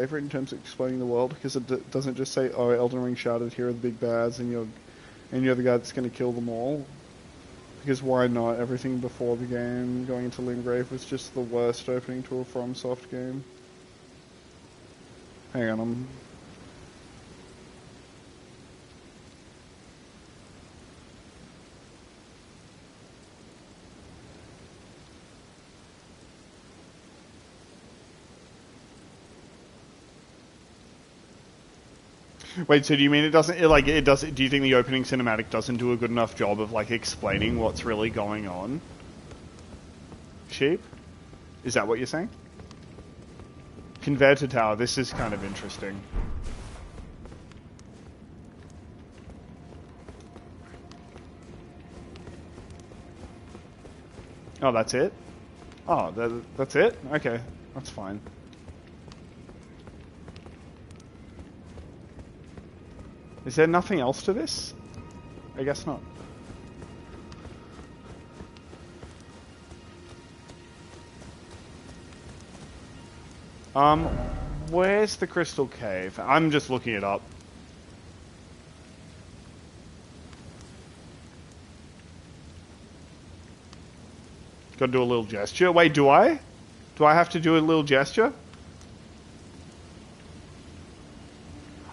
favorite in terms of explaining the world, because it doesn't just say, "Oh, Elden Ring shouted, here are the big bads, and you're the guy that's going to kill them all." Because why not? Everything before the game, going into Limgrave, was just the worst opening to a FromSoft game. Hang on, Wait, so do you mean it doesn't, it doesn't, do you think the opening cinematic doesn't do a good enough job of, like, explaining what's really going on? Sheep? Is that what you're saying? Converter Tower, this is kind of interesting. Oh, that's it? Oh, that's it? Okay, that's fine. Is there nothing else to this? I guess not. Where's the Crystal Cave? I'm just looking it up. Gotta do a little gesture. Wait, do I? Do I have to do a little gesture?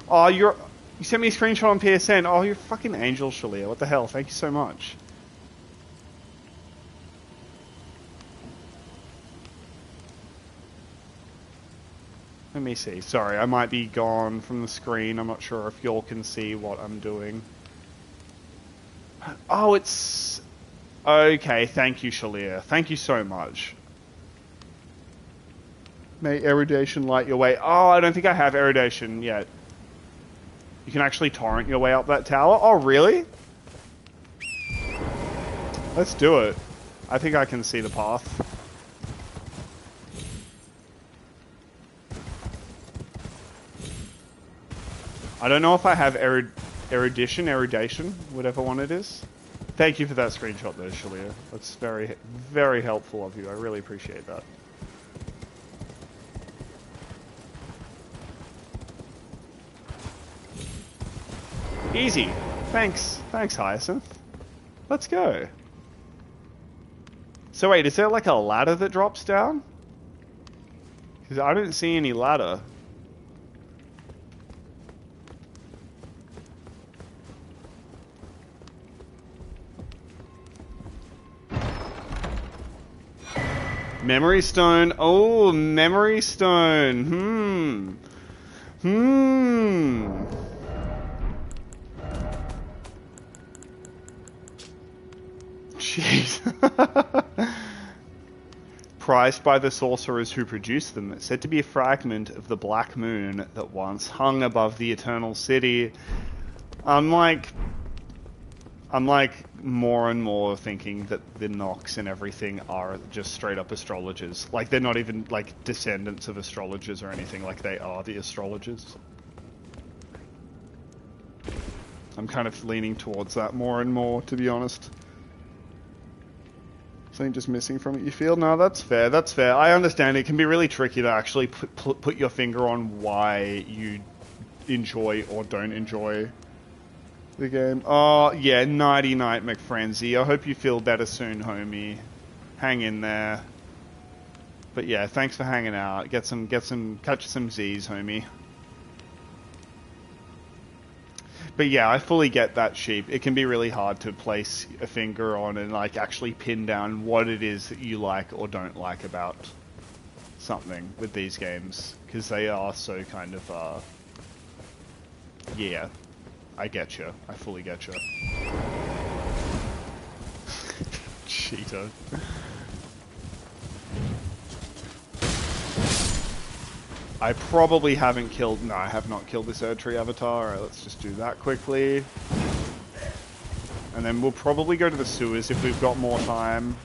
Oh, you sent me a screenshot on PSN. Oh, you're fucking angel, Shalia. What the hell? Thank you so much. Let me see. Sorry, I might be gone from the screen. I'm not sure if y'all can see what I'm doing. Oh, it's... Okay, thank you, Shalia. Thank you so much. May erudition light your way. Oh, I don't think I have erudition yet. You can actually torrent your way up that tower? Oh, really? Let's do it. I think I can see the path. I don't know if I have erudition, whatever one it is. Thank you for that screenshot though, Shalia. That's very, very helpful of you. I really appreciate that. Easy. Thanks. Thanks, Hyacinth. Let's go. So wait, is there like a ladder that drops down? Because I don't see any ladder. Memory stone. Oh, memory stone. Jeez. Prized by the sorcerers who produced them, it's said to be a fragment of the Black Moon that once hung above the Eternal City. I'm like more and more thinking that the Nox and everything are just straight up astrologers. Like, they're not even, like, descendants of astrologers or anything. Like, they are the astrologers. I'm kind of leaning towards that more and more, to be honest. Something just missing from it, you feel? No, that's fair, that's fair. I understand it can be really tricky to actually put your finger on why you enjoy or don't enjoy the game. Oh, yeah, nighty night, McFrenzy. I hope you feel better soon, homie. Hang in there. But yeah, thanks for hanging out. Catch some Z's, homie. But yeah, I fully get that, Sheep. It can be really hard to place a finger on and like actually pin down what it is that you like or don't like about something with these games, because they are so kind of yeah. I get you. I fully get you. Cheater. I probably haven't killed... No, I have not killed this Erdtree avatar. Alright, let's just do that quickly. And then we'll probably go to the sewers if we've got more time.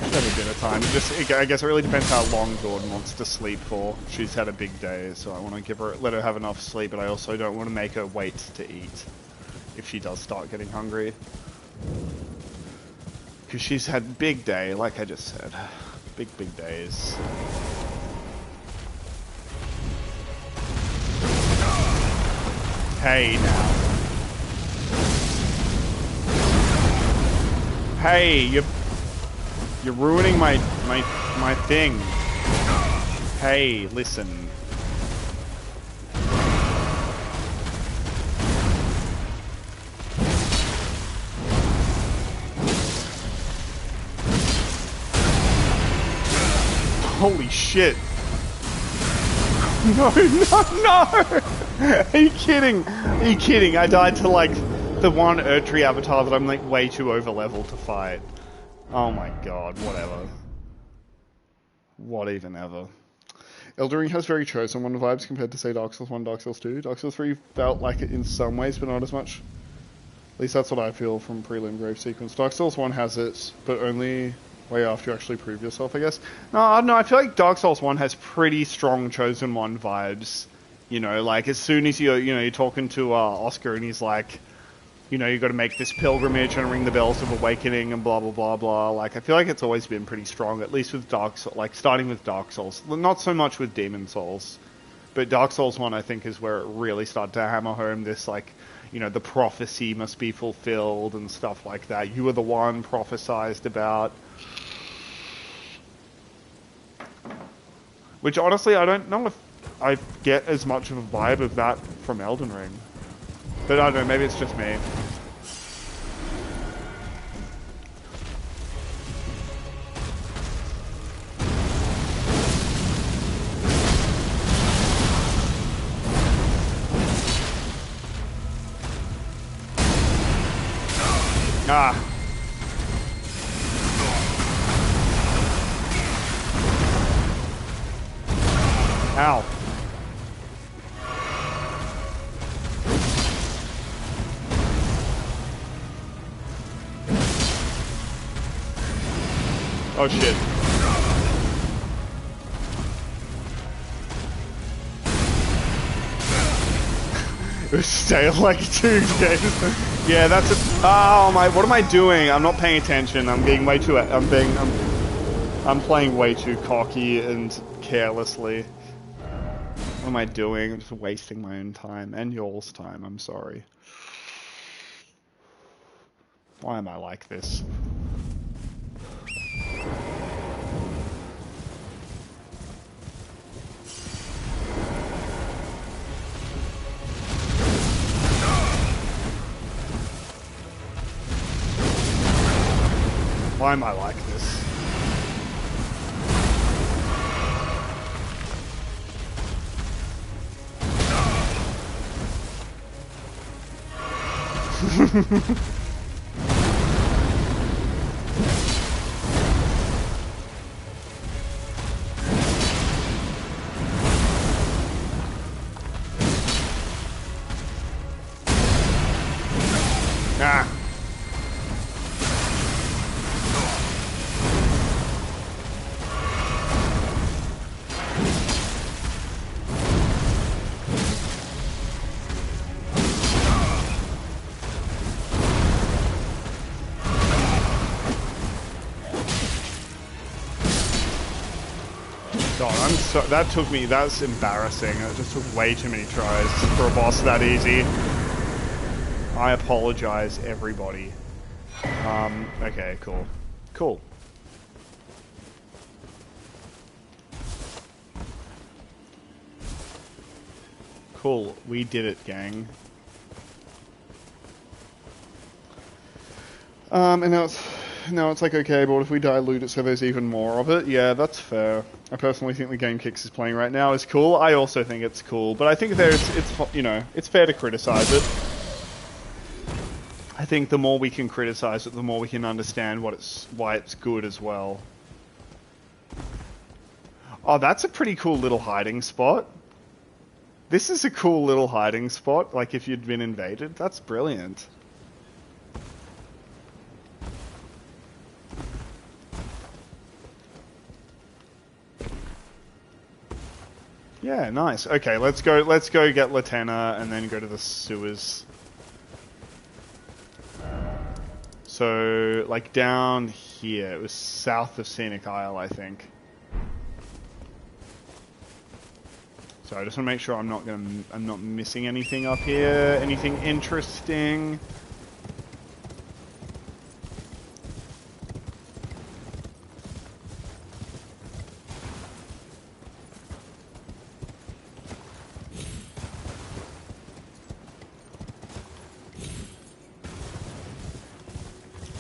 Maybe a bit of time. I guess it really depends how long Gordon wants to sleep for. She's had a big day, so I want to let her have enough sleep, but I also don't want to make her wait to eat if she does start getting hungry. Because she's had big day, like I just said. Big days. Hey, now. Hey, you're ruining my thing. Hey, listen. Holy shit. No, no, no! Are you kidding? Are you kidding? I died to like the one Erdtree avatar that I'm like way too over level to fight. Oh my god, whatever. What even ever. Elden Ring has very chosen one vibes compared to say Dark Souls 1, Dark Souls 2. Dark Souls 3 felt like it in some ways, but not as much. At least that's what I feel from prelim grave sequence. Dark Souls 1 has it, but only way after you actually prove yourself, I guess. No, I don't know. I feel like Dark Souls 1 has pretty strong Chosen One vibes. You know, like as soon as you're talking to Oscar and he's like, you know, you got to make this pilgrimage and ring the bells of awakening and blah blah blah blah. Like I feel like it's always been pretty strong, at least with Dark Souls. Like starting with Dark Souls, not so much with Demon Souls, but Dark Souls 1 I think is where it really started to hammer home this like, you know, the prophecy must be fulfilled and stuff like that. You were the one prophesized about. Which honestly, I don't know if I get as much of a vibe of that from Elden Ring. But I don't know, maybe it's just me. Ah. Ow. Oh shit. It was stale like 2 days. Yeah, that's it. Oh my, what am I doing? I'm not paying attention. I'm being way too, I'm playing way too cocky and carelessly. What am I doing? I'm just wasting my own time and y'all's time. I'm sorry. Why am I like this? Why am I like this? Ah. God, that's embarrassing. It just took way too many tries for a boss that easy. I apologize, everybody. Okay, cool. Cool. Cool, we did it, gang. And now it's like, okay, but what if we dilute it so there's even more of it? Yeah, that's fair. I personally think the game Kix is playing right now is cool. I also think it's cool, but I think it's fair to criticize it. I think the more we can criticize it, the more we can understand why it's good as well. Oh, that's a pretty cool little hiding spot. This is a cool little hiding spot, like if you'd been invaded. That's brilliant. Yeah, nice. Okay, let's go get Latena and then go to the sewers. So, like down here, it was south of Scenic Isle, I think. So I just want to make sure I'm not missing anything up here, anything interesting.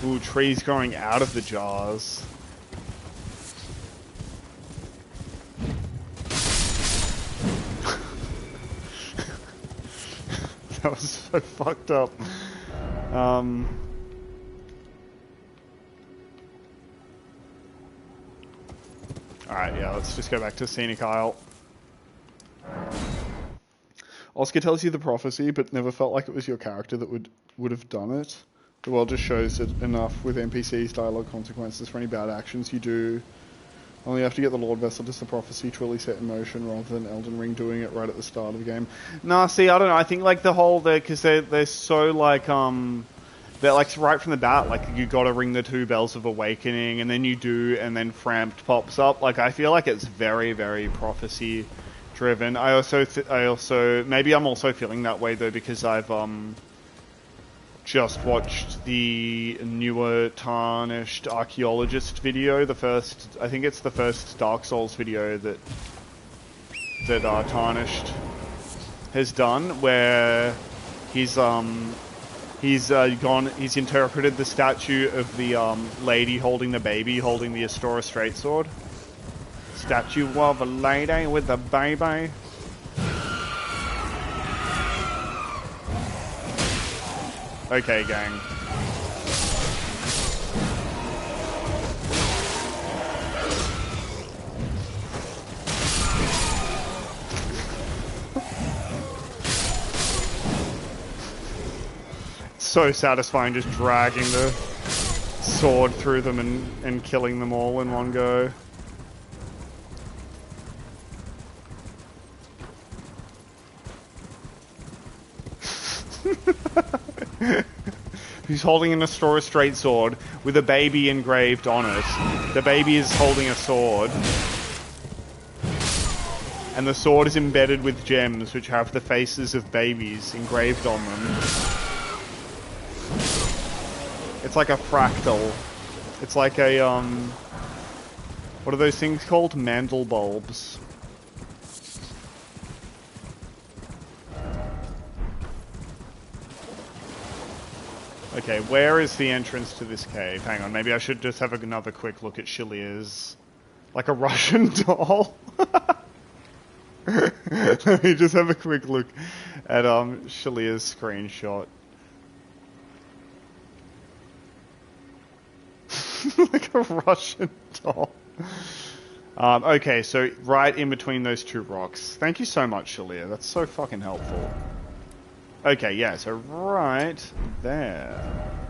Ooh, trees growing out of the jars. That was so fucked up. Alright, yeah, let's just go back to Scenic Isle. Oscar tells you the prophecy, but never felt like it was your character that would have done it. The world just shows it enough with NPCs, dialogue, consequences for any bad actions you do. Only have to get the Lord Vessel just the prophecy truly set in motion rather than Elden Ring doing it right at the start of the game. Nah, see, I don't know. I think like the whole because they're so like they're like right from the bat, like you gotta ring the 2 bells of awakening, and then you do, and then Framped pops up. Like I feel like it's very, very prophecy driven. I also maybe I'm also feeling that way though because I've just watched the newer Tarnished Archaeologist video, I think it's the first Dark Souls video that Tarnished has done, where he's interpreted the statue of the lady holding the baby, holding the Astora Straight Sword. Statue of a lady with a baby. Okay, gang. So satisfying just dragging the sword through them and killing them all in one go. He's holding an Astora Straight Sword with a baby engraved on it. The baby is holding a sword. And the sword is embedded with gems which have the faces of babies engraved on them. It's like a fractal. It's like a, what are those things called? Mandel bulbs. Okay, where is the entrance to this cave? Hang on, maybe I should just have another quick look at Shilia's. Like a Russian doll. Let me just have a quick look at Shilia's screenshot. Like a Russian doll. Okay, so right in between those 2 rocks. Thank you so much, Shilia. That's so fucking helpful. Okay, yeah, so right there.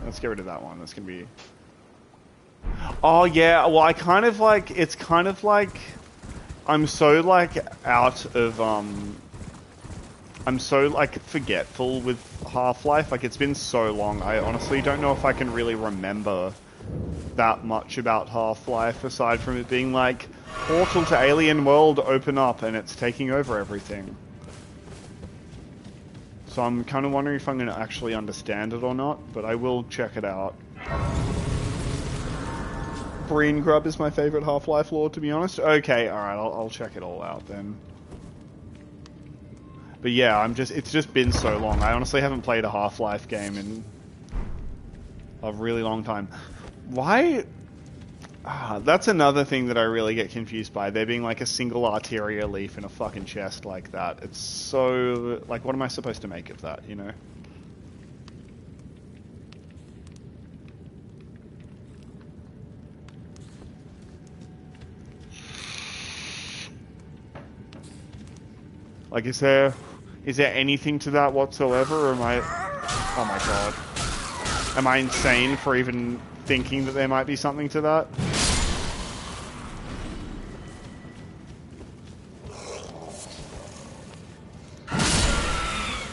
Let's get rid of that one. That's gonna be... Oh, yeah, well, I kind of like... It's kind of like... I'm so, like, out of, I'm so, like, forgetful with Half-Life. Like, it's been so long. I honestly don't know if I can really remember that much about Half-Life, aside from it being, like, portal to alien world, open up, and it's taking over everything. So I'm kind of wondering if I'm going to actually understand it or not, but I will check it out. Breen Grub is my favorite Half-Life lore, to be honest. Okay, alright, I'll check it all out then. But yeah, it's just been so long. I honestly haven't played a Half-Life game in a really long time. Why? That's another thing that I really get confused by. There being like a single arteria leaf in a fucking chest like that. It's so... Like, what am I supposed to make of that, you know? Like, is there anything to that whatsoever, or am I... Oh my god. Am I insane for even thinking that there might be something to that?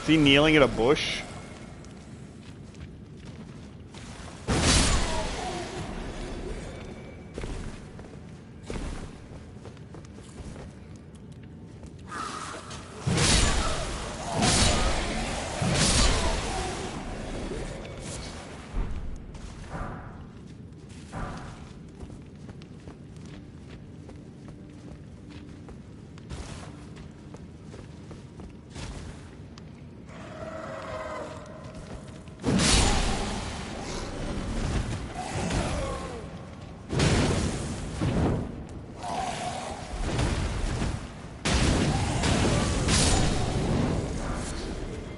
Is he kneeling at a bush?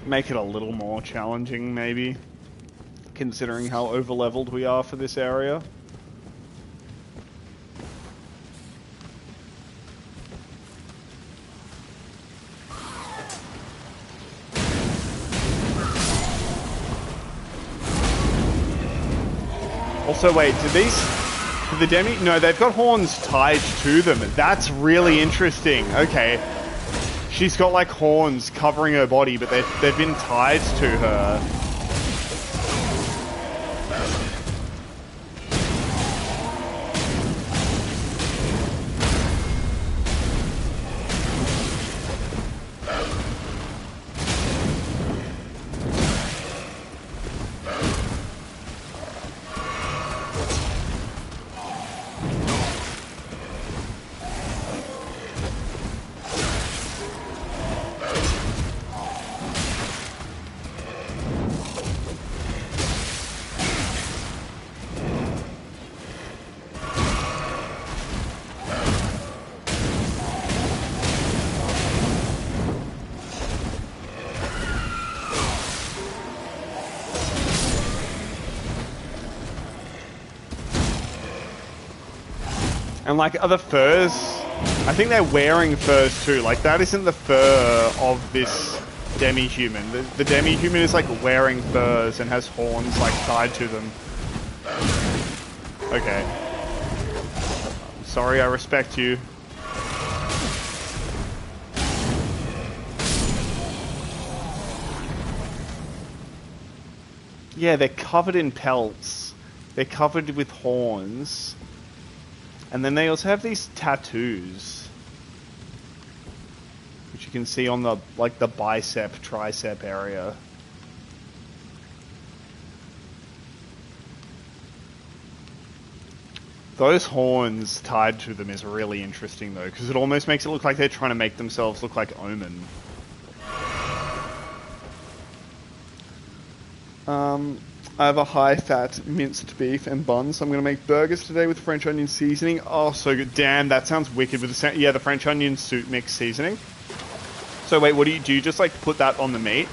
make it a little more challenging, maybe, considering how over-leveled we are for this area. Also, wait, do the Demi... No, they've got horns tied to them. That's really interesting. Okay. She's got, like, horns covering her body, but they've been tied to her. And like other furs, I think they're wearing furs too. Like that isn't the fur of this demi-human. The demi-human is like wearing furs and has horns like tied to them. Okay. Sorry, I respect you. Yeah, they're covered in pelts. They're covered with horns. And then they also have these tattoos, which you can see on the, like, the bicep, tricep area. Those horns tied to them is really interesting, though, because it almost makes it look like they're trying to make themselves look like Omen. I have a high-fat minced beef and buns, so I'm going to make burgers today with French onion seasoning. Oh, so good. Damn, that sounds wicked with the... Yeah, the French onion soup mix seasoning. So wait, what do you just, like, put that on the meat?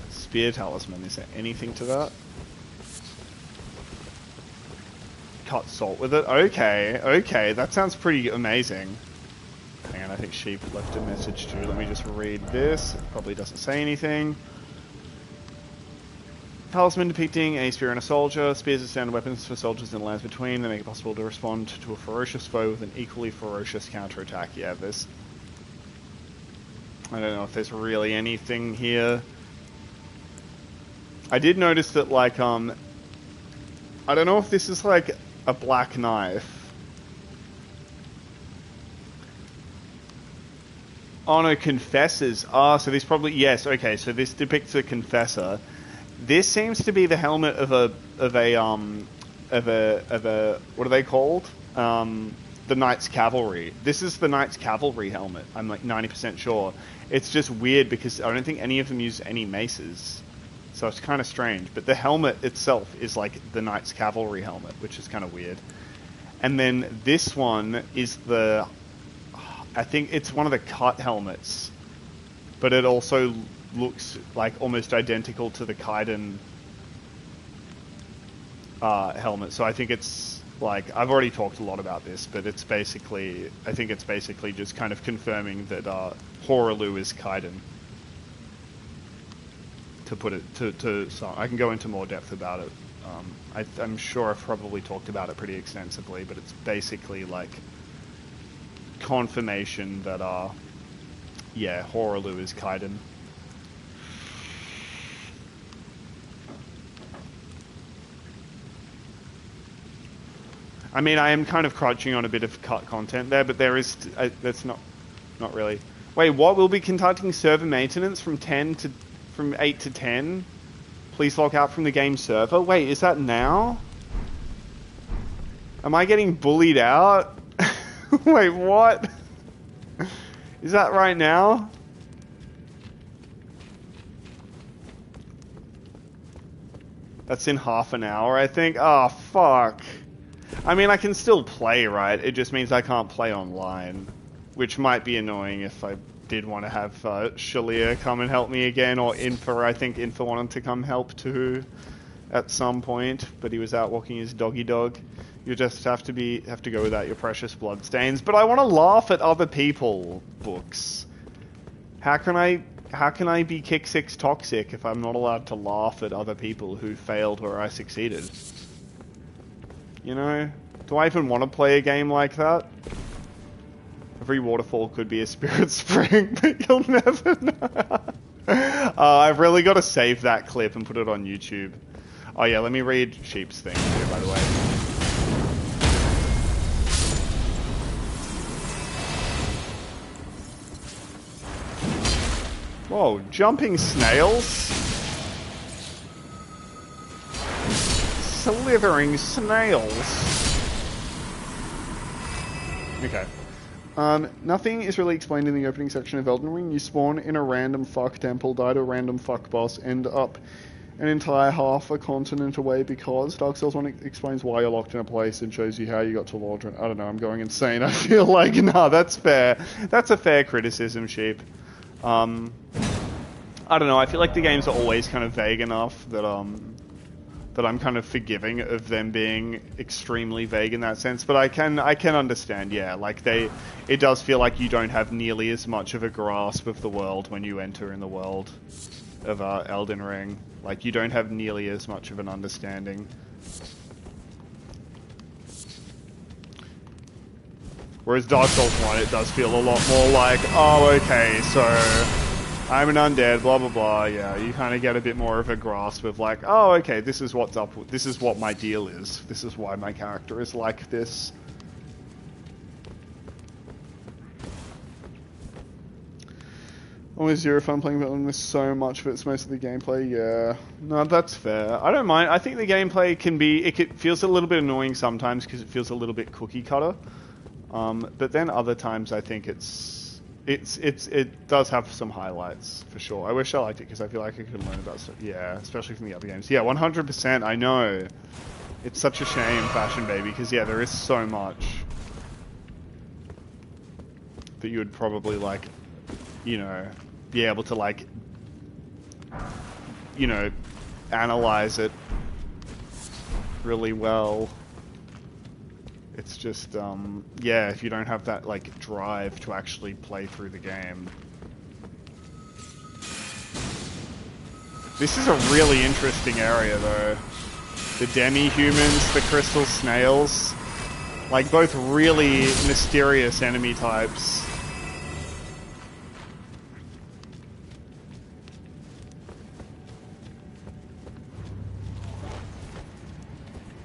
Spear talisman, is there anything to that? Cut salt with it? Okay, okay, that sounds pretty amazing. Hang on, I think Sheep left a message too. Let me just read this. It probably doesn't say anything. Talisman depicting a spear and a soldier. Spears are standard weapons for soldiers in the lands between. They make it possible to respond to a ferocious foe with an equally ferocious counterattack. Yeah, there's... I don't know if there's really anything here. I did notice that, like, I don't know if this is, like, a black knife. Oh no, confessors. Ah, so this probably... Yes, okay, so this depicts a confessor. This seems to be the helmet of a... What are they called? The Knights Cavalry. This is the Knights Cavalry helmet. I'm like 90% sure. It's just weird because I don't think any of them use any maces. So it's kind of strange. But the helmet itself is like the Knights Cavalry helmet, which is kind of weird. And then this one is the... I think it's one of the cut helmets, but it also looks like almost identical to the Kaiden helmet. So I think it's like, I've already talked a lot about this, but it's basically, I think it's basically just kind of confirming that Horalu is Kaiden. To put it so I can go into more depth about it. I'm sure I've probably talked about it pretty extensively, but it's basically like confirmation that yeah, Horalu is Kaiden. I mean, I am kind of crouching on a bit of cut content there, but there is that's not really. Wait, what? We'll be conducting server maintenance from 8 to 10. Please log out from the game server. Wait, is that now? Am I getting bullied out? Wait, what? Is that right now? That's in half an hour, I think. Oh, fuck. I mean, I can still play, right? It just means I can't play online, which might be annoying if I did want to have Shalia come and help me again, or Infa. I think Infa wanted to come help too at some point, but he was out walking his doggy dog. You just have to go without your precious bloodstains. But I want to laugh at other people, Books. How can I be kick six toxic if I'm not allowed to laugh at other people who failed where I succeeded? You know? Do I even want to play a game like that? Every waterfall could be a spirit spring, but you'll never know. I've really got to save that clip and put it on YouTube. Oh yeah, let me read Sheep's thing too, by the way. Whoa, jumping snails? Slithering snails. Okay. Nothing is really explained in the opening section of Elden Ring. You spawn in a random fuck temple, die to a random fuck boss, end up an entire half a continent away because Dark Souls 1 explains why you're locked in a place and shows you how you got to Lordran. I don't know, I'm going insane. I feel like, nah, that's fair. That's a fair criticism, Sheep. I don't know, I feel like the games are always kind of vague enough that I'm kind of forgiving of them being extremely vague in that sense, but I can understand, yeah, like it does feel like you don't have nearly as much of a grasp of the world when you enter in the world of Elden Ring. Like, you don't have nearly as much of an understanding. Whereas Dark Souls 1, it does feel a lot more like, oh, okay, so I'm an undead, blah, blah, blah. Yeah, you kind of get a bit more of a grasp of like, oh, okay, this is what's up. This is what my deal is. This is why my character is like this. Always zero fun playing Elden Ring. So much of it's mostly gameplay. Yeah, no, that's fair. I don't mind. I think the gameplay can be. It feels a little bit annoying sometimes because it feels a little bit cookie cutter. But then other times I think it does have some highlights for sure. I wish I liked it because I feel like I could learn about stuff. Yeah, especially from the other games. Yeah, 100%. I know. It's such a shame, Fashion Baby, because yeah, there is so much that you would probably like, you know, be able to like, you know, analyze it really well. It's just, yeah, if you don't have that, like, drive to actually play through the game. This is a really interesting area, though. The demi-humans, the crystal snails. Like, both really mysterious enemy types.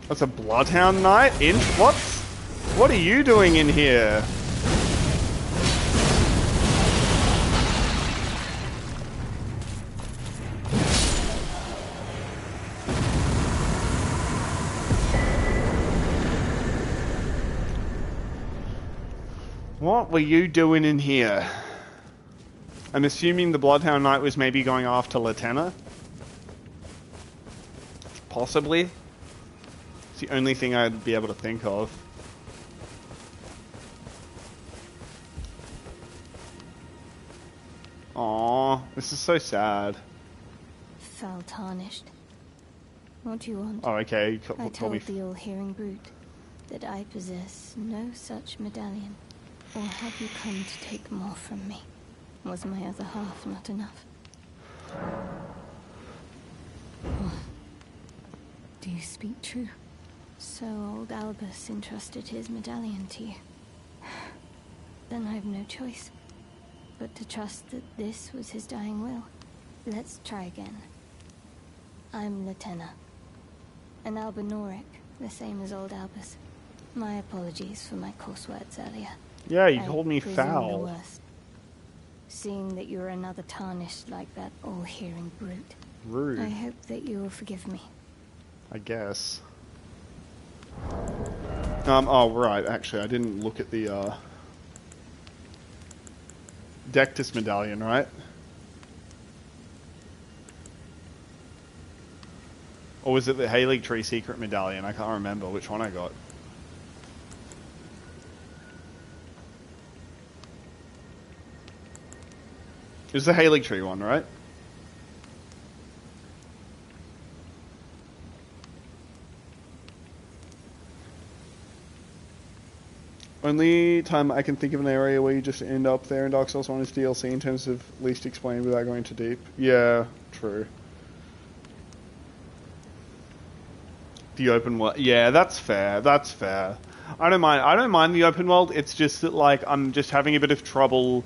That's a Bloodhound Knight? What? What are you doing in here? What were you doing in here? I'm assuming the Bloodhound Knight was maybe going after Latenna? Possibly. It's the only thing I'd be able to think of. Aww, this is so sad. Fell tarnished. What do you want? Oh, okay. I told the all-hearing brute that I possess no such medallion. Or have you come to take more from me? Was my other half not enough? Oh. Do you speak true? So old Albus entrusted his medallion to you. Then I have no choice but to trust that this was his dying will. Let's try again. I'm Latenna. An Albinoric, the same as old Albus. My apologies for my coarse words earlier. Yeah, you called me foul. The worst. Seeing that you're another tarnished like that all-hearing brute. Rude. I hope that you will forgive me. I guess. Oh, right, actually, I didn't look at the, Dectus medallion, right? Or was it the Haley Tree secret medallion? I can't remember which one I got. It's the Halig Tree one, right? Only time I can think of an area where you just end up there in Dark Souls 1 is DLC in terms of least explained without going too deep. Yeah, true. The open world. Yeah, that's fair. That's fair. I don't mind. I don't mind the open world. It's just that, like, I'm just having a bit of trouble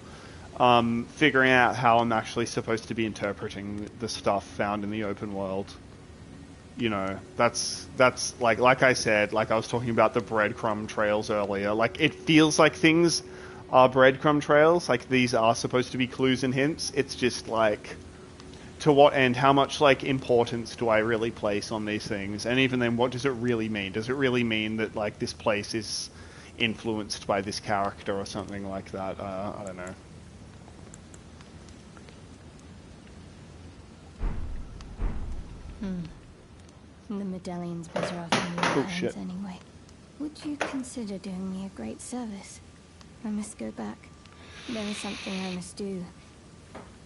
figuring out how I'm actually supposed to be interpreting the stuff found in the open world. You know, that's like I said, like I was talking about the breadcrumb trails earlier. Like, it feels like things are breadcrumb trails. Like, these are supposed to be clues and hints. It's just like, to what end? How much, like, importance do I really place on these things? And even then, what does it really mean? Does it really mean that, like, this place is influenced by this character or something like that? I don't know. The medallion's better off in your hands anyway. Would you consider doing me a great service? I must go back. There is something I must do,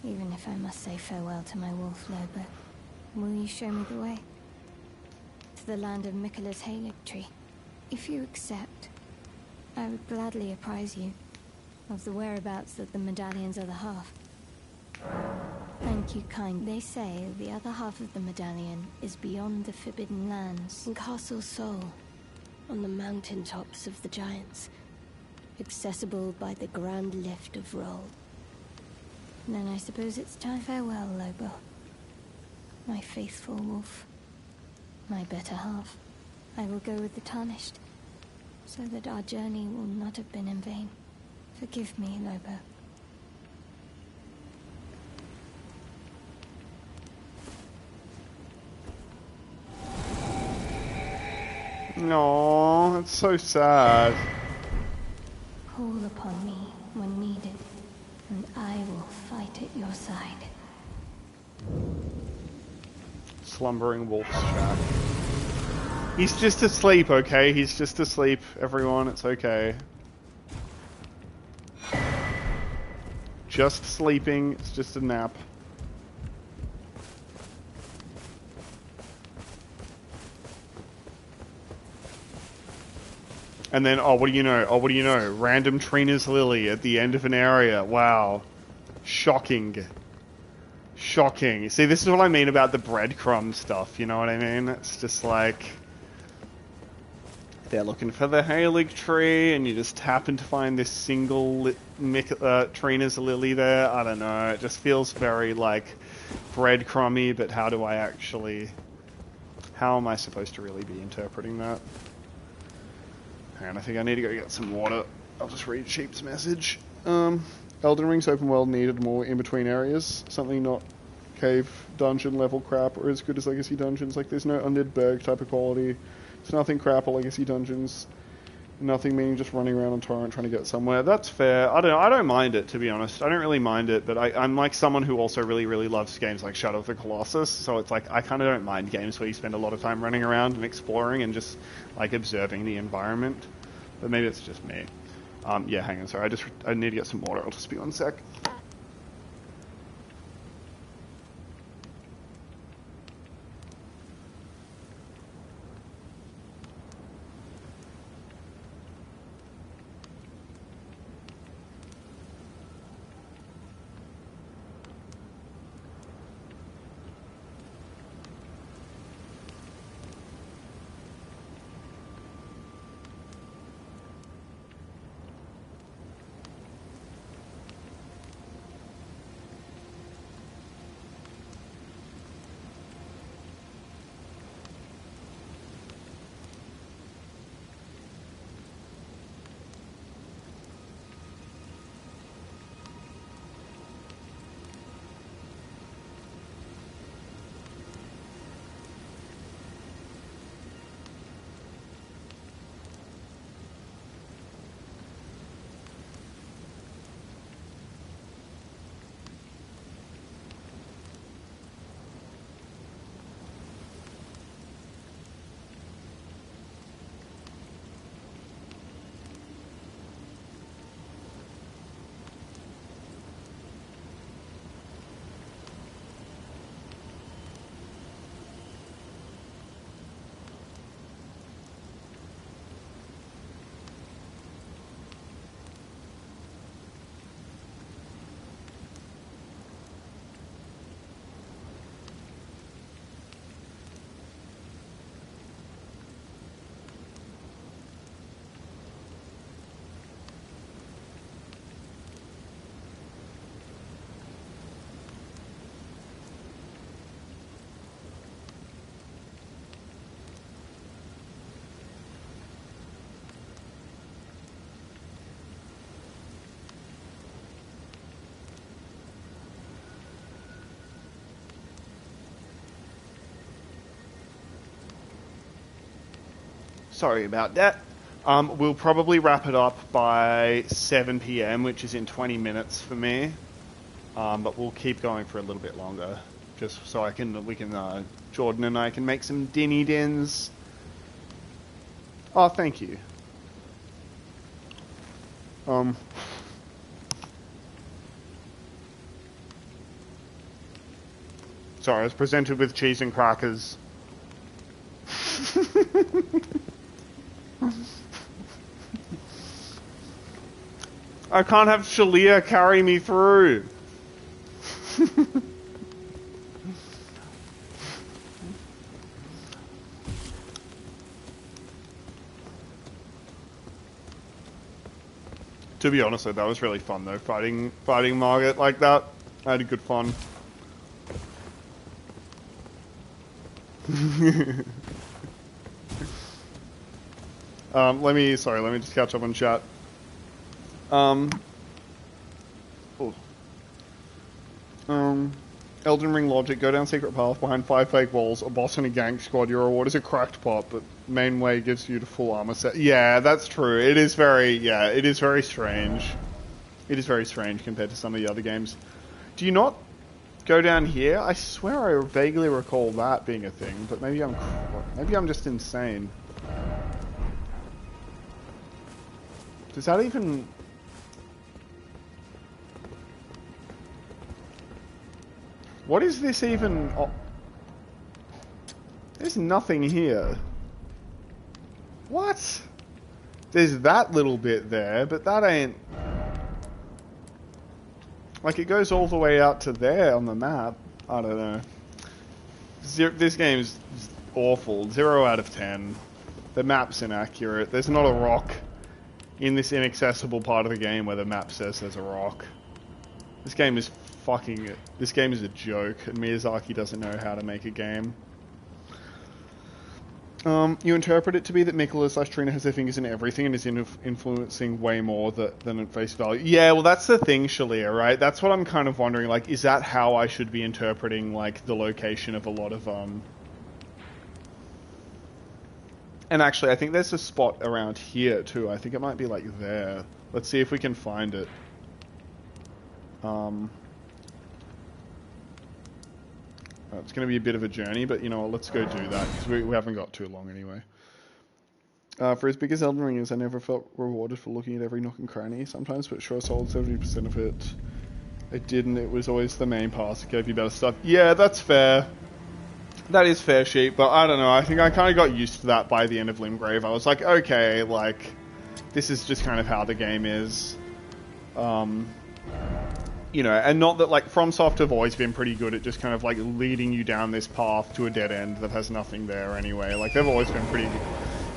even if I must say farewell to my wolf Lobo. Will you show me the way? To the land of Miquella's Halig Tree. If you accept, I would gladly apprise you of the whereabouts of the medallion's other half. Thank you, kind. They say the other half of the medallion is beyond the Forbidden Lands, in Castle Sol, on the mountaintops of the Giants, accessible by the grand lift of Roll. Then I suppose it's time. Farewell, Lobo. My faithful wolf. My better half. I will go with the Tarnished, so that our journey will not have been in vain. Forgive me, Lobo. No, that's so sad. Call upon me when needed, and I will fight at your side. Slumbering wolf's shack. He's just asleep, okay? He's just asleep, everyone. It's okay. Just sleeping. It's just a nap. And then, oh, what do you know? Oh, what do you know? Random Trina's Lily at the end of an area. Wow. Shocking. Shocking. See, this is what I mean about the breadcrumb stuff, you know what I mean? It's just like, they're looking for the Halig Tree, and you just happen to find this single Trina's Lily there. I don't know. It just feels very, like, breadcrumby, but how do I actually... How am I supposed to really be interpreting that? And I think I need to go get some water. I'll just read Sheep's message. Elden Ring's open world needed more in-between areas. Something not cave dungeon level crap or as good as Legacy dungeons. Like, there's no Undead Berg type of quality. It's nothing crap or Legacy dungeons. Nothing meaning just running around on Torrent trying to get somewhere. That's fair. I don't mind it, to be honest. I don't really mind it, but I'm like someone who also really, really loves games like Shadow of the Colossus, so it's like I kind of don't mind games where you spend a lot of time running around and exploring and just like observing the environment. But maybe it's just me. Yeah, hang on, sorry. I need to get some water. I'll just be 1 sec. Sorry about that. We'll probably wrap it up by 7 p.m, which is in 20 minutes for me. But we'll keep going for a little bit longer, just so Jordan and I can make some dinny dins. Oh, thank you. Sorry, I was presented with cheese and crackers. I can't have Shalia carry me through. To be honest, though, that was really fun though. Fighting Margaret like that, I had a good fun. Let me just catch up on chat. Elden Ring logic, go down secret path behind 5 fake walls, a boss and a gank squad, your reward is a cracked pot, but main way gives you the full armor set. Yeah, that's true. It is very strange. It is very strange compared to some of the other games. Do you not go down here? I swear I vaguely recall that being a thing, but maybe I'm just insane. Does that even... What is this even... Oh. There's nothing here. What? There's that little bit there, but that ain't... Like, it goes all the way out to there on the map. I don't know. This game's awful. 0 out of 10. The map's inaccurate. There's not a rock in this inaccessible part of the game where the map says there's a rock. This game is a joke, and Miyazaki doesn't know how to make a game. You interpret it to be that Mikula/Trina has their fingers in everything and is influencing way more than at face value. Yeah, well, that's the thing, Shalia, right? That's what I'm kind of wondering. Like, is that how I should be interpreting, like, the location of a lot of, And actually, I think there's a spot around here, too. I think it might be, like, there. Let's see if we can find it. It's going to be a bit of a journey, but you know what, let's go do that, because we haven't got too long anyway. For as big as Elden Ring is, I never felt rewarded for looking at every nook and cranny. Sometimes, but sure sold 70% of it. I didn't, it was always the main pass, it gave you better stuff. Yeah, that's fair. That is fair, Sheep, but I don't know, I think I kind of got used to that by the end of Limgrave. I was like, okay, like, this is just kind of how the game is. You know, and not that, like, FromSoft have always been pretty good at just kind of, like, leading you down this path to a dead end that has nothing there anyway. Like, they've always been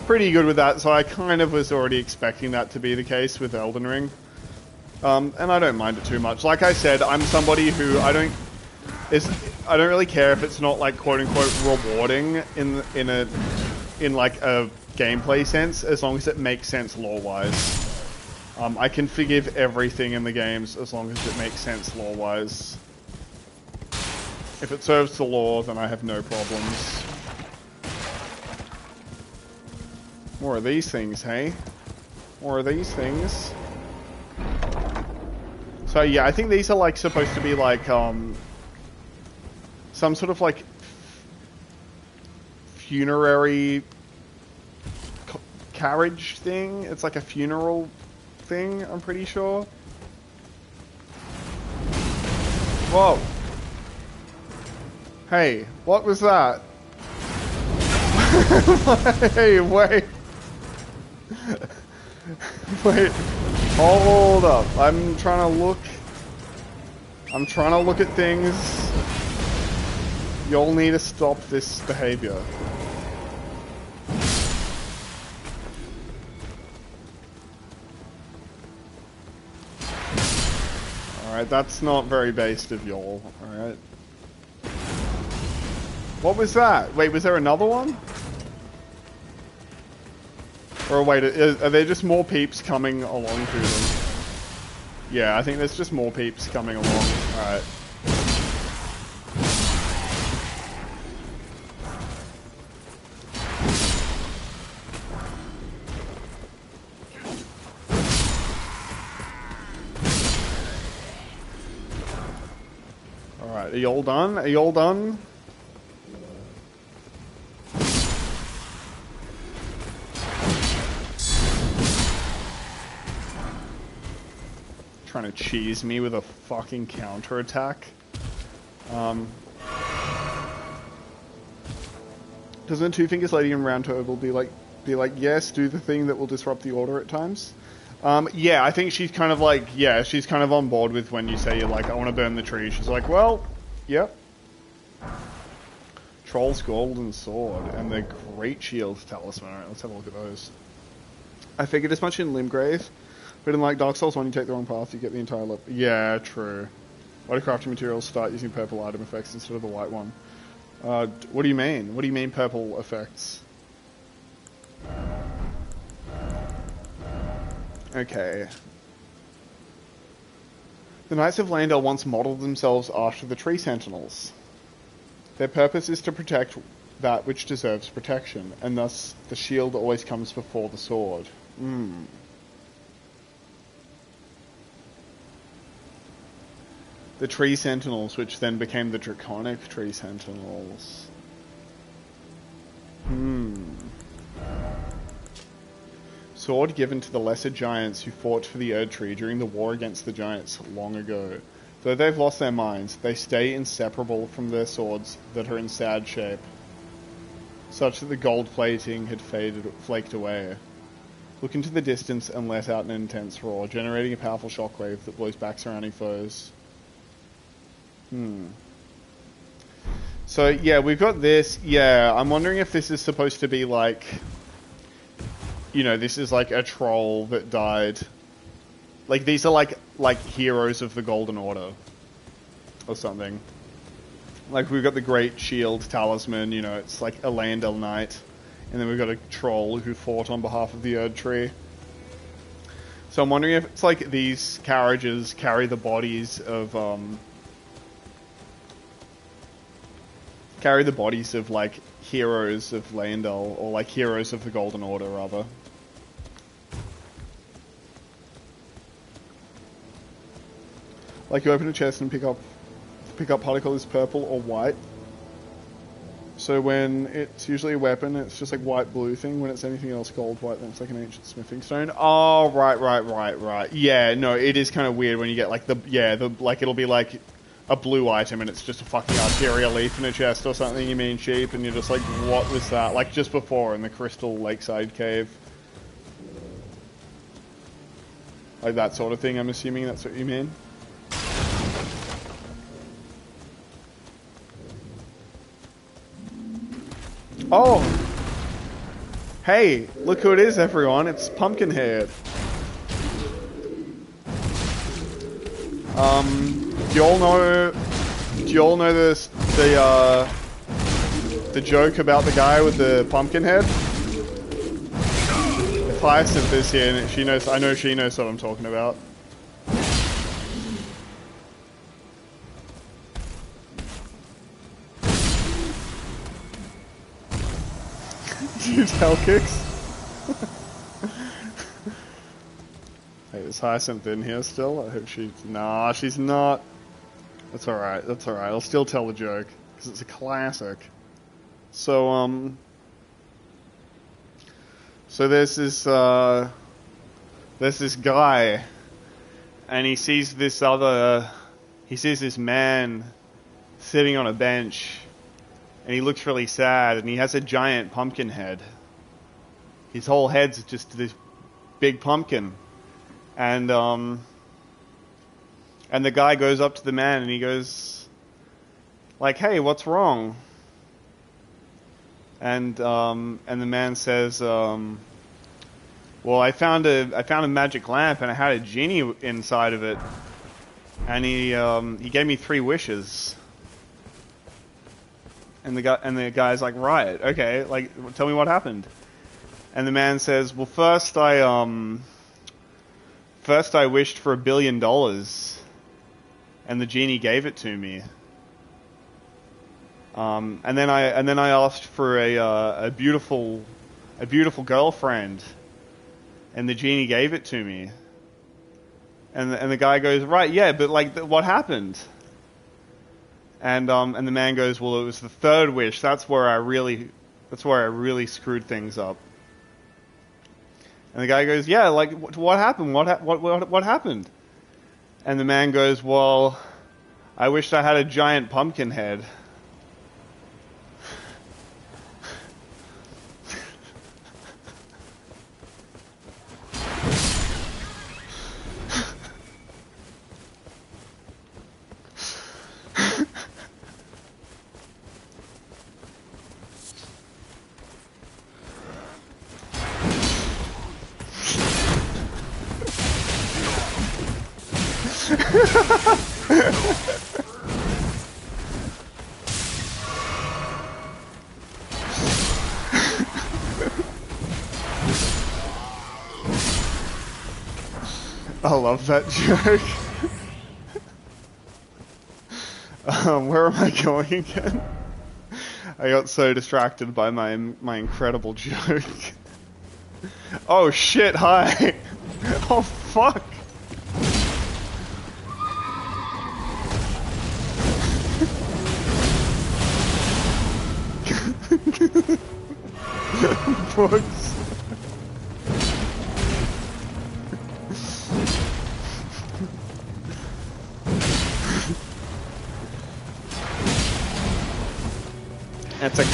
pretty good with that, so I kind of was already expecting that to be the case with Elden Ring. And I don't mind it too much. Like I said, I'm somebody who I don't really care if it's not, like, quote-unquote rewarding in like, a gameplay sense, as long as it makes sense lore-wise. I can forgive everything in the games as long as it makes sense lore-wise. If it serves the lore, then I have no problems. More of these things, hey? More of these things. So yeah, I think these are like supposed to be like some sort of like funerary carriage thing. It's like a funeral thing, I'm pretty sure. Whoa. Hey, what was that? Hey, wait. Wait. Hold up. I'm trying to look at things. You'll need to stop this behavior. Alright, that's not very based of y'all. Alright. What was that? Wait, was there another one? Or wait, are there just more peeps coming along to them? Yeah, I think there's just more peeps coming along. Alright. Are you all done? Are you all done? Trying to cheese me with a fucking counterattack. Doesn't Two Fingers Lady in Round Table be like, yes, do the thing that will disrupt the order at times? Yeah, I think she's kind of like, yeah, she's kind of on board with when you say you're like, I want to burn the tree. She's like, well, yep. Troll's Golden Sword and the Great Shield Talisman. Alright, let's have a look at those. I figured as much in Limgrave, but in like Dark Souls 1, you take the wrong path, you get the entire level. Yeah, true. Why do crafting materials start using purple item effects instead of the white one? What do you mean? What do you mean purple effects? Okay. The Knights of Landel once modelled themselves after the Tree Sentinels. Their purpose is to protect that which deserves protection, and thus the shield always comes before the sword. The Tree Sentinels, which then became the Draconic Tree Sentinels. Sword given to the lesser giants who fought for the Erd Tree during the war against the giants long ago. Though they've lost their minds, they stay inseparable from their swords that are in sad shape, such that the gold plating had flaked away. Look into the distance and let out an intense roar, generating a powerful shockwave that blows back surrounding foes. So, yeah, we've got this. Yeah, I'm wondering if this is supposed to be like... You know, this is like a troll that died. Like, these are like heroes of the Golden Order. Or something. Like, we've got the Great Shield Talisman, you know, it's like a Landel Knight. And then we've got a troll who fought on behalf of the Erd Tree. So I'm wondering if it's like these carriages carry the bodies of, like, heroes of Landel, or like heroes of the Golden Order, rather. Like, you open a chest and pick up particle is purple or white. So when it's usually a weapon, it's just like white-blue thing. When it's anything else, gold, white, then it's like an ancient smithing stone. Oh, right. Yeah, no, it is kind of weird when you get like like it'll be like a blue item and it's just a fucking arterial leaf in a chest or something, you mean cheap, and you're just like, what was that? Like just before in the Crystal Lakeside Cave. Like that sort of thing, I'm assuming that's what you mean. Oh! Hey, look who it is, everyone. It's Pumpkinhead. Do you all know the joke about the guy with the pumpkin head? If Hyacinth is here, and she knows, I know she knows what I'm talking about. Use hell kicks. Hey, is Hyacinth in here still? I hope she's... Nah, she's not. That's alright, that's alright. I'll still tell the joke, because it's a classic. So, so there's this guy, and he sees this man sitting on a bench, and he looks really sad, and he has a giant pumpkin head. His whole head's just this big pumpkin. And the guy goes up to the man and he goes, like, hey, what's wrong? And the man says, well, I found a magic lamp and I had a genie inside of it. And he gave me 3 wishes. And the guy's like, right, okay, like, tell me what happened. And the man says, well, first I wished for $1 billion, and the genie gave it to me. And then I asked for a beautiful girlfriend, and the genie gave it to me. And the guy goes, right, yeah, but like, what happened? And the man goes, well, it was the third wish. That's where I really screwed things up. And the guy goes, yeah, like, what happened? What happened? And the man goes, well, I wished I had a giant pumpkin head. I love that joke. Where am I going again? I got so distracted by my incredible joke. Oh shit, hi! Oh fuck! Books. That's a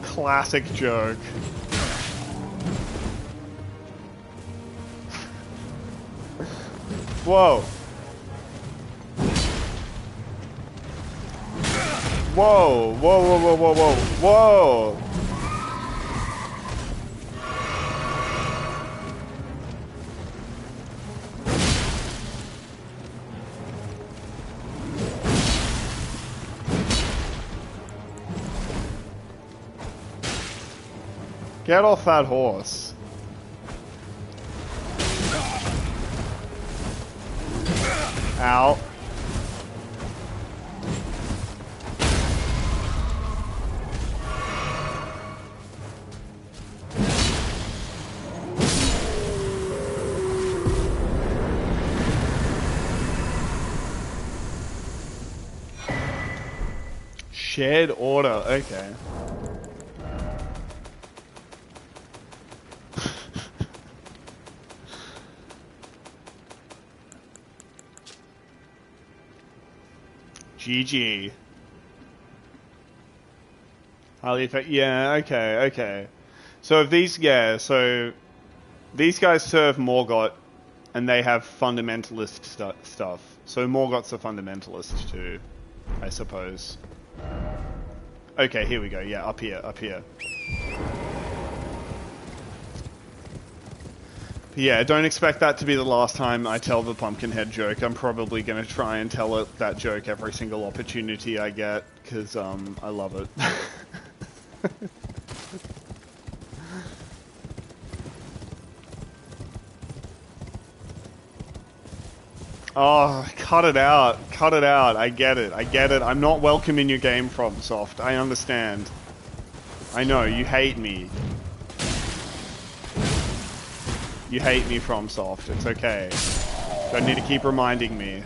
classic joke. Whoa. Whoa, whoa, whoa, whoa, whoa, whoa, whoa! Get off that horse. Ow. Shared order, okay. GG. Highly effective. Yeah, okay. So if these, so these guys serve Morgott, and they have fundamentalist stuff. So Morgott's a fundamentalist too, I suppose. Okay, here we go. Yeah, up here. Yeah, don't expect that to be the last time I tell the Pumpkinhead joke. I'm probably going to try and tell that joke every single opportunity I get, because I love it. Oh, cut it out. I get it. I'm not welcome in your game, FromSoft. I understand. I know, you hate me. You hate me, FromSoft. It's okay. Don't need to keep reminding me.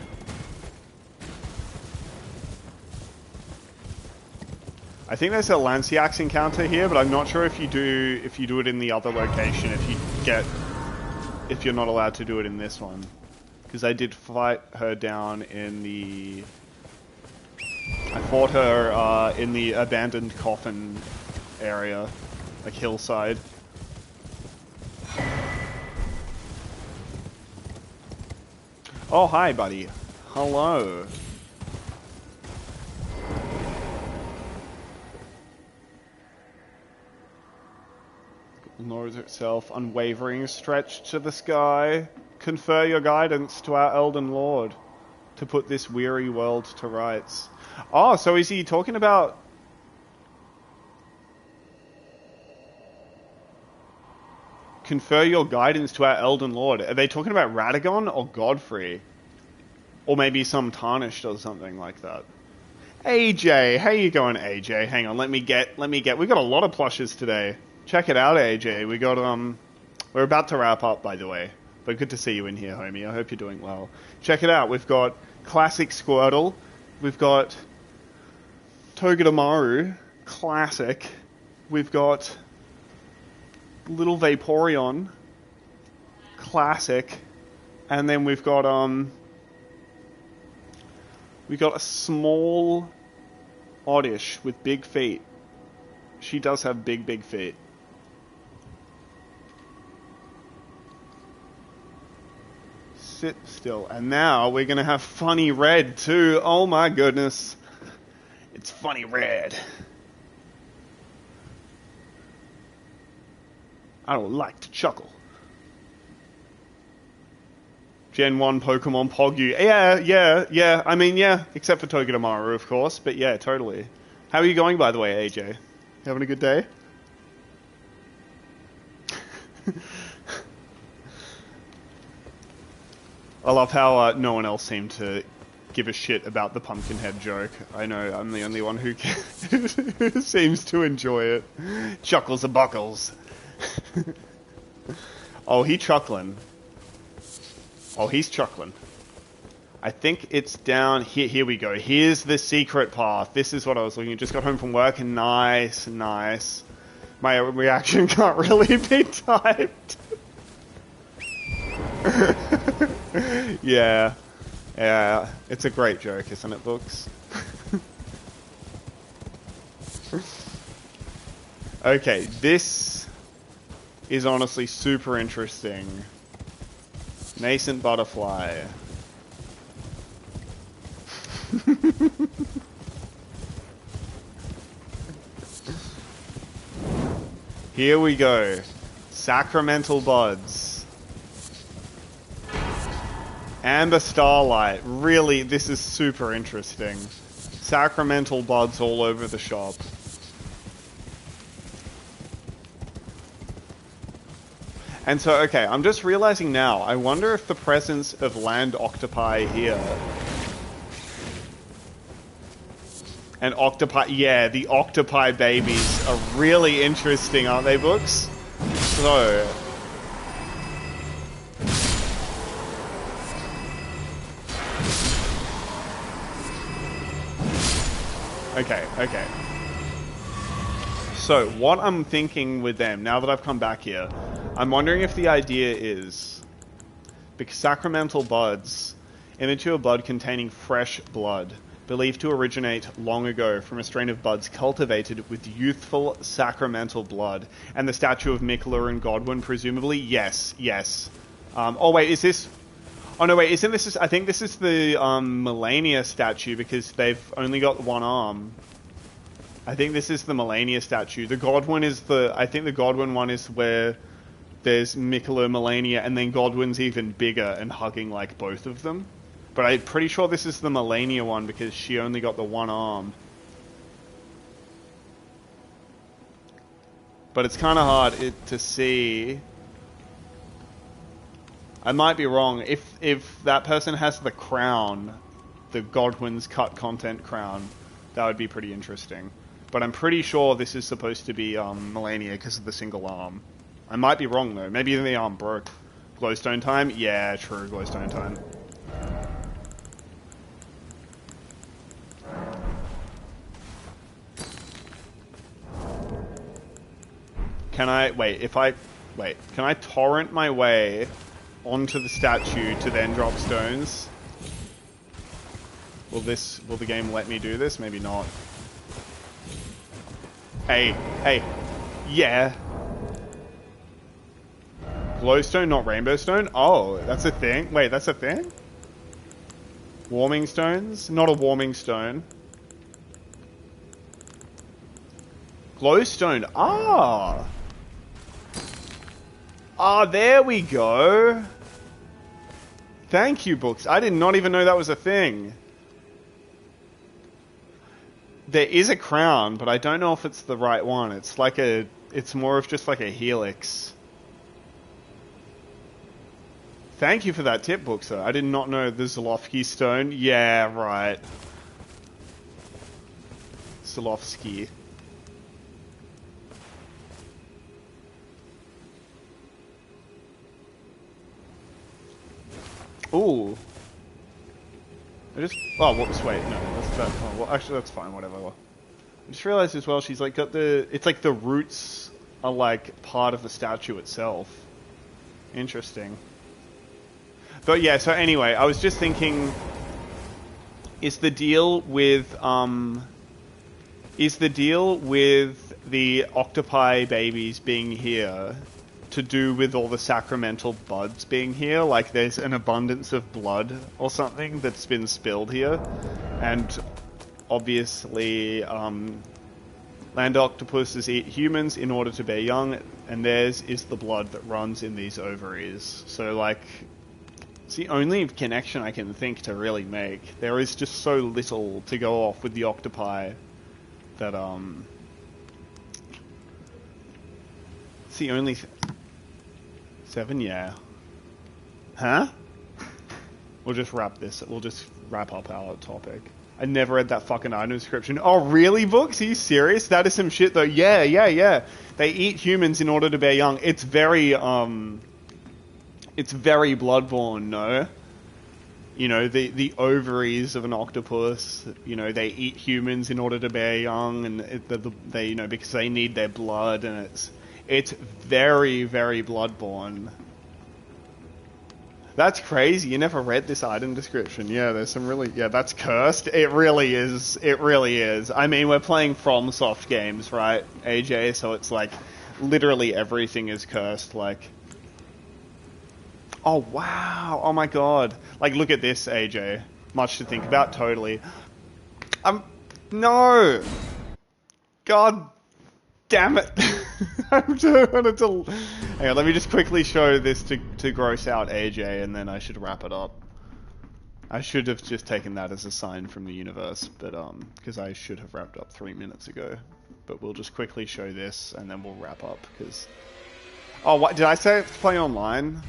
I think there's a Lanciax encounter here, but I'm not sure if you do it in the other location, if you're not allowed to do it in this one. Because I did fight her down in the... I fought her in the abandoned coffin area, like hillside. Oh, hi, buddy. Hello. Lures itself, unwavering stretch to the sky. Confer your guidance to our Elden Lord to put this weary world to rights. Oh, so is he talking about... Confer your guidance to our Elden Lord. Are they talking about Radagon or Godfrey? Or maybe some Tarnished or something like that. AJ, how you going, AJ? Hang on, let me get. We got a lot of plushes today. Check it out, AJ. We got, we're about to wrap up, by the way. But good to see you in here, homie. I hope you're doing well. Check it out. We've got Classic Squirtle, We've got Togedemaru, classic. We've got Little Vaporeon, classic. And then we've got a small Oddish with big feet. She does have big feet. Sit still. And now we're going to have Funny Red too. Oh my goodness. It's Funny Red. I don't like to chuckle. Gen 1 Pokemon Pogu. Yeah. I mean, yeah. Except for Togedemaru, of course. But yeah, totally. How are you going, by the way, AJ? Having a good day? I love how no one else seemed to give a shit about the Pumpkinhead joke. I know I'm the only one who seems to enjoy it. Chuckles and buckles. Oh, he's chuckling. Oh, he's chuckling. I think it's down here. Here we go. Here's the secret path. This is what I was looking at. Just got home from work and nice. My reaction can't really be typed. Yeah. It's a great joke, isn't it, Books? Okay, this is honestly super interesting. Nascent butterfly. Here we go. Sacramental buds. Amber starlight. Really, this is super interesting. Sacramental buds all over the shop. And so, okay, I'm just realizing now, I wonder if the presence of land octopi here... And octopi... Yeah, the octopi babies are really interesting, aren't they, Books? So... Okay. So, what I'm thinking with them, now that I've come back here, I'm wondering if the idea is... Because sacramental buds, immature bud containing fresh blood, believed to originate long ago from a strain of buds cultivated with youthful sacramental blood, and the statue of Mikola and Godwin, presumably? Yes. Oh wait, is this... Oh no, wait, isn't this... I think this is the Melania statue, because they've only got one arm. I think this is the Melania statue. The Godwin is the... I think the Godwin one is where there's Mikola, Melania, and then Godwin's even bigger and hugging, like, both of them. But I'm pretty sure this is the Melania one, because she only got the one arm. But it's kind of hard to see... I might be wrong. If that person has the crown, the Godwin's cut content crown, that would be pretty interesting. But I'm pretty sure this is supposed to be Melania because of the single arm. I might be wrong though. Maybe the arm broke. Glowstone time? Yeah, true. Glowstone time. Can I... Can I torrent my way onto the statue to then drop stones? Will the game let me do this? Maybe not. Hey, yeah. Glowstone, not rainbow stone? Oh, that's a thing? Wait, that's a thing? Warming stones? Not a warming stone. Glowstone, there we go. Thank you, Books. I did not even know that was a thing. There is a crown, but I don't know if it's the right one. It's like it's more of just like a helix. Thank you for that tip, Books, though. I did not know the Zolofsky stone. Yeah, right. Zolofsky. Ooh. Oh, whoops, wait, no, But, oh, well, actually, that's fine, whatever. I just realized as well, she's like got the... It's like the roots are like part of the statue itself. Interesting. But yeah, so anyway, I was just thinking... Is the deal with the octopi babies being here to do with all the sacramental bloods being here? Like there's an abundance of blood or something that's been spilled here, and obviously land octopuses eat humans in order to bear young, and theirs is the blood that runs in these ovaries. So like, it's the only connection I can think to really make. There is just so little to go off with the octopi that it's the only 7, yeah. Huh? We'll just wrap up our topic. I never read that fucking item description. Oh, really, books? Are you serious? That is some shit, though. Yeah. They eat humans in order to bear young. It's very Bloodborne, no? You know, the ovaries of an octopus, you know, they eat humans in order to bear young, and they, you know, because they need their blood, and it's very, very Bloodborne. That's crazy. You never read this item description. Yeah, there's some really... Yeah, that's cursed. It really is. It really is. I mean, we're playing FromSoft games, right, AJ? So it's like, literally everything is cursed, like... Oh, wow. Oh, my God. Like, look at this, AJ. Much to think about, totally. No! God damn it. I wanted to... Hang on, let me just quickly show this to gross out AJ, and then I should wrap it up. I should have just taken that as a sign from the universe, but, because I should have wrapped up 3 minutes ago. But we'll just quickly show this, and then we'll wrap up, because... Oh, what? Did I say it's play online?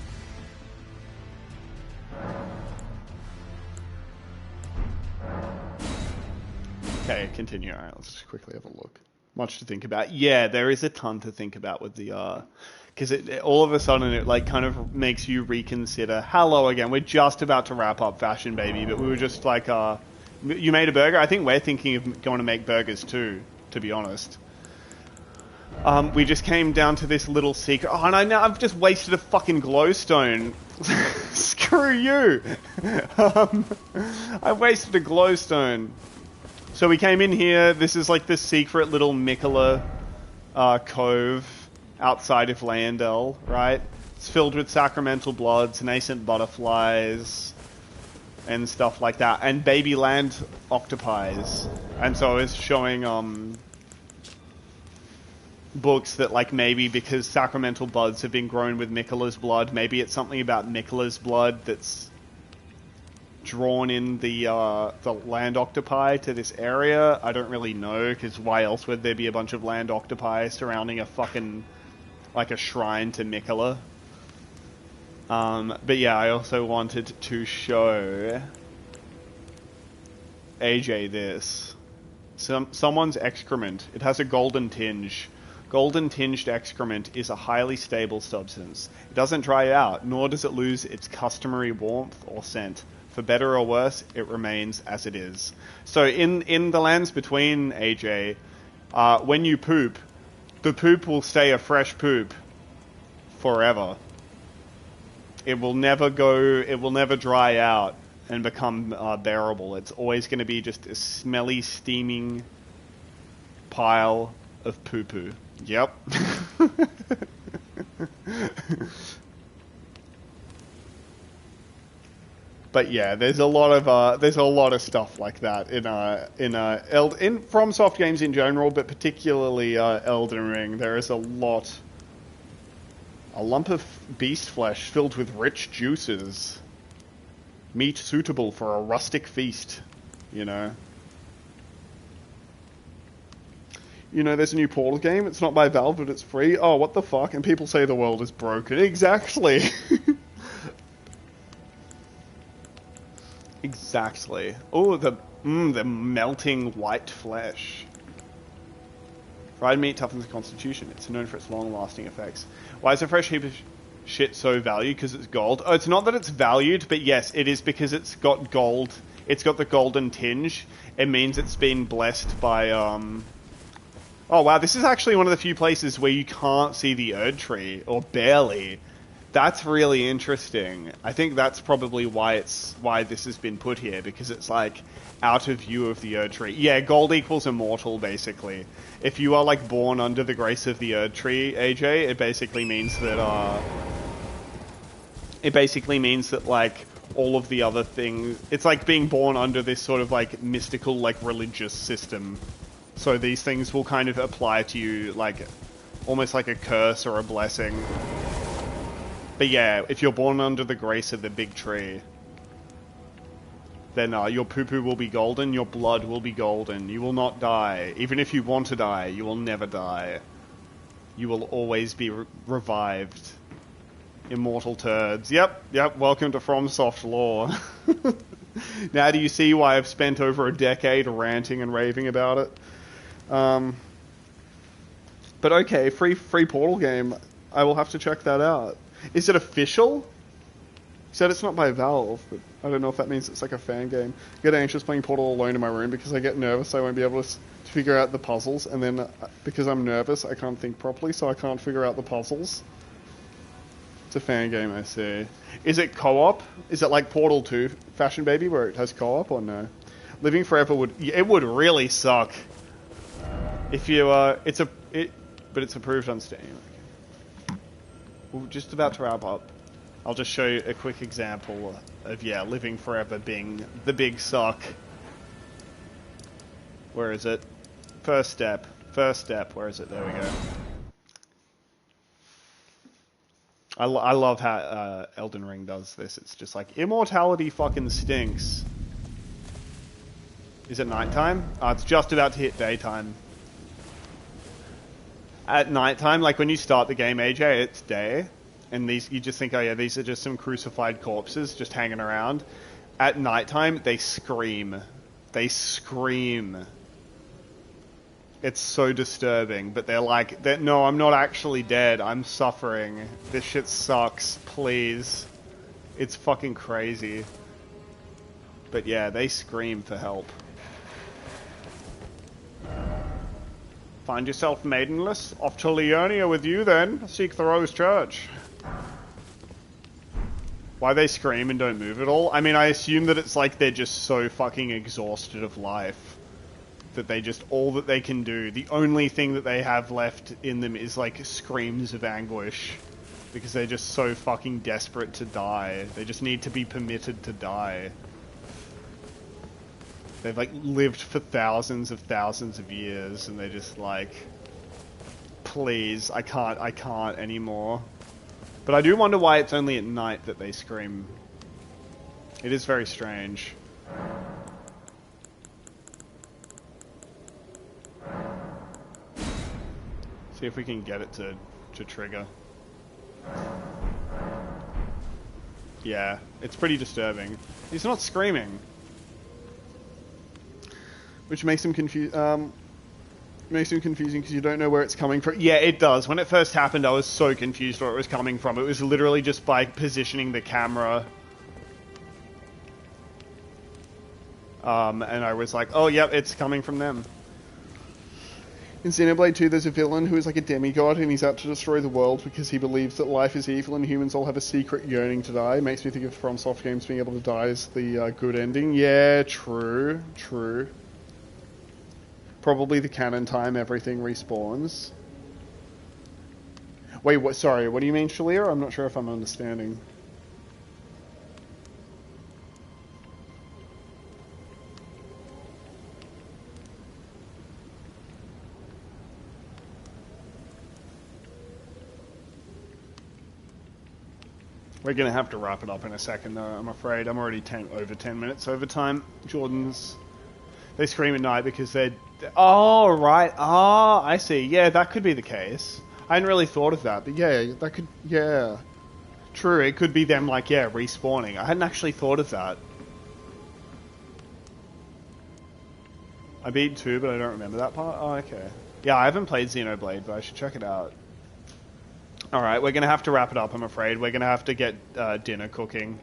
Okay, continue. Alright, let's just quickly have a look. Much to think about. Yeah, there is a ton to think about with the, because it all of a sudden it like kind of makes you reconsider. Hello again, we're just about to wrap up Fashion Baby, but we were just like, you made a burger? I think we're thinking of going to make burgers too, to be honest. We just came down to this little secret. Oh, and I've just wasted a fucking glowstone. Screw you! I wasted a glowstone. So we came in here. This is like the secret little Mikola cove outside of Landel, right? It's filled with sacramental bloods, nascent butterflies, and stuff like that, and baby land octopies. And so I was showing books that like maybe because sacramental buds have been grown with Mikola's blood, maybe it's something about Mikola's blood that's drawn in the land octopi to this area. I don't really know, because why else would there be a bunch of land octopi surrounding a fucking like a shrine to Mikola? But yeah, I also wanted to show AJ this. Someone's excrement. It has a golden tinge. Golden tinged excrement is a highly stable substance. It doesn't dry out, nor does it lose its customary warmth or scent. For better or worse, it remains as it is. So in the lands between, AJ, when you poop, the poop will stay a fresh poop forever. It will never dry out and become bearable. It's always going to be just a smelly, steaming pile of poo-poo. Yep. But yeah, there's a lot of stuff like that in FromSoft games in general, but particularly Elden Ring. There is a lump of beast flesh filled with rich juices, meat suitable for a rustic feast. You know, there's a new Portal game. It's not by Valve, but it's free. Oh, what the fuck? And people say the world is broken. Exactly. Exactly. Oh, the melting white flesh. Fried meat toughens the constitution. It's known for its long-lasting effects. Why is a fresh heap of shit so valued? Because it's gold. Oh, it's not that it's valued, but yes, it is because it's got gold it's got the golden tinge. It means it's been blessed by, Oh wow, this is actually one of the few places where you can't see the Erd tree, or barely. That's really interesting. I think that's probably why this has been put here, because it's like out of view of the Erd tree. Yeah, gold equals immortal, basically. If you are like born under the grace of the Erd tree, AJ, it basically means that like all of the other things, it's like being born under this sort of like mystical, like religious system. So these things will kind of apply to you like almost like a curse or a blessing. But yeah, if you're born under the grace of the big tree, then your poo-poo will be golden, your blood will be golden, you will not die. Even if you want to die, you will never die. You will always be revived. Immortal turds. Yep, welcome to FromSoft lore. Now do you see why I've spent over a decade ranting and raving about it? But okay, free Portal game. I will have to check that out. Is it official? He said it's not by Valve, but I don't know if that means it's like a fan game. I get anxious playing Portal alone in my room because I get nervous I won't be able to figure out the puzzles, and then because I'm nervous I can't think properly, so I can't figure out the puzzles. It's a fan game, I see. Is it co-op? Is it like Portal 2 Fashion Baby where it has co-op or no? Living Forever would really suck. If you but it's approved on Steam. We're just about to wrap up. I'll just show you a quick example of Living Forever being the big suck. Where is it? First step. Where is it? There we go. I love how Elden Ring does this. It's just like immortality fucking stinks. Is it nighttime? It's just about to hit daytime. At nighttime, like when you start the game, AJ, it's day, and you just think, oh yeah, these are just some crucified corpses just hanging around. At nighttime, they scream. They scream. It's so disturbing, but they're like, no, I'm not actually dead. I'm suffering. This shit sucks. Please. It's fucking crazy. But yeah, they scream for help. Find yourself maidenless? Off to Leonia with you then. Seek the Rose Church. Why they scream and don't move at all? I mean, I assume that it's like they're just so fucking exhausted of life that they just, all that they can do, the only thing that they have left in them is like screams of anguish. Because they're just so fucking desperate to die. They just need to be permitted to die. They've like lived for thousands of years and they're just like, please, I can't anymore. But I do wonder why it's only at night that they scream. It is very strange. See if we can get it to trigger. Yeah, it's pretty disturbing. He's not screaming. Which makes him confusing because you don't know where it's coming from. Yeah, it does. When it first happened, I was so confused where it was coming from. It was literally just by positioning the camera. And I was like, oh, yep, it's coming from them. In Xenoblade 2, there's a villain who is like a demigod, and he's out to destroy the world because he believes that life is evil and humans all have a secret yearning to die. It makes me think of FromSoft games being able to die as the good ending. Yeah, true. Probably the canon time everything respawns. Wait, what? Sorry, what do you mean, Shalir? I'm not sure if I'm understanding. We're going to have to wrap it up in a second, though, I'm afraid. I'm already over 10 minutes over time. They scream at night because they're... Oh, right. Oh, I see. Yeah, that could be the case. I hadn't really thought of that, but yeah, that could... Yeah. True, it could be them, like, yeah, respawning. I hadn't actually thought of that. I beat 2, but I don't remember that part. Oh, okay. Yeah, I haven't played Xenoblade, but I should check it out. Alright, we're going to have to wrap it up, I'm afraid. We're going to have to get dinner cooking.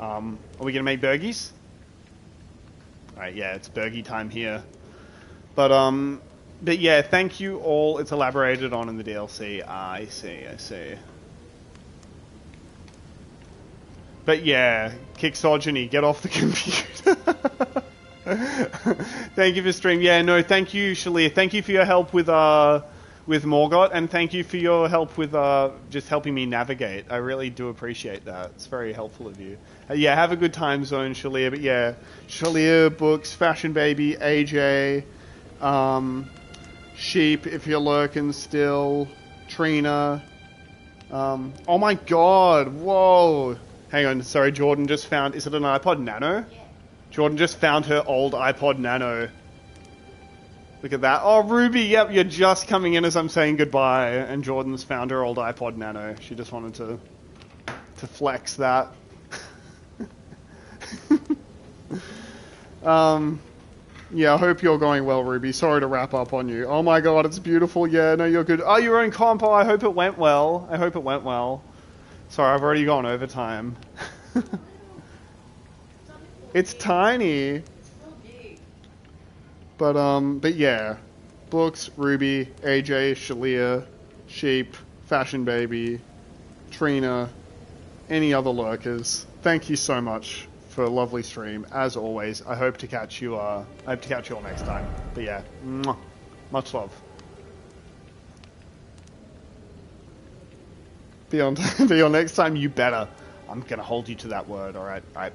Are we going to make burgies? Alright, yeah, it's Bergie time here. But yeah, thank you all. It's elaborated on in the DLC. I see. But yeah, Kixogeny, get off the computer. Thank you for stream. Yeah, no, thank you, Shalia. Thank you for your help with Morgoth, and thank you for your help with just helping me navigate. I really do appreciate that. It's very helpful of you. Yeah, have a good time zone, Shalia. But yeah, Shalia, Books, Fashion Baby, AJ, Sheep, if you're lurking still, Trina. Oh my god, whoa. Hang on, sorry, Jordan just found, is it an iPod Nano? Yeah. Jordan just found her old iPod Nano. Look at that. Oh, Ruby, yep, you're just coming in as I'm saying goodbye, and Jordan's found her old iPod Nano. She just wanted to flex that. Yeah, I hope you're going well, Ruby. Sorry to wrap up on you. Oh my god, it's beautiful. Yeah, no, you're good. Oh, your own comp. Oh, I hope it went well. Sorry, I've already gone over time. It's tiny. But yeah. Books, Ruby, AJ, Shalia, Sheep, Fashion Baby, Trina, any other lurkers. Thank you so much for a lovely stream, as always. I hope to catch you all next time. But yeah, much love. Beyond next time, you better. I'm gonna hold you to that word. All right. Bye.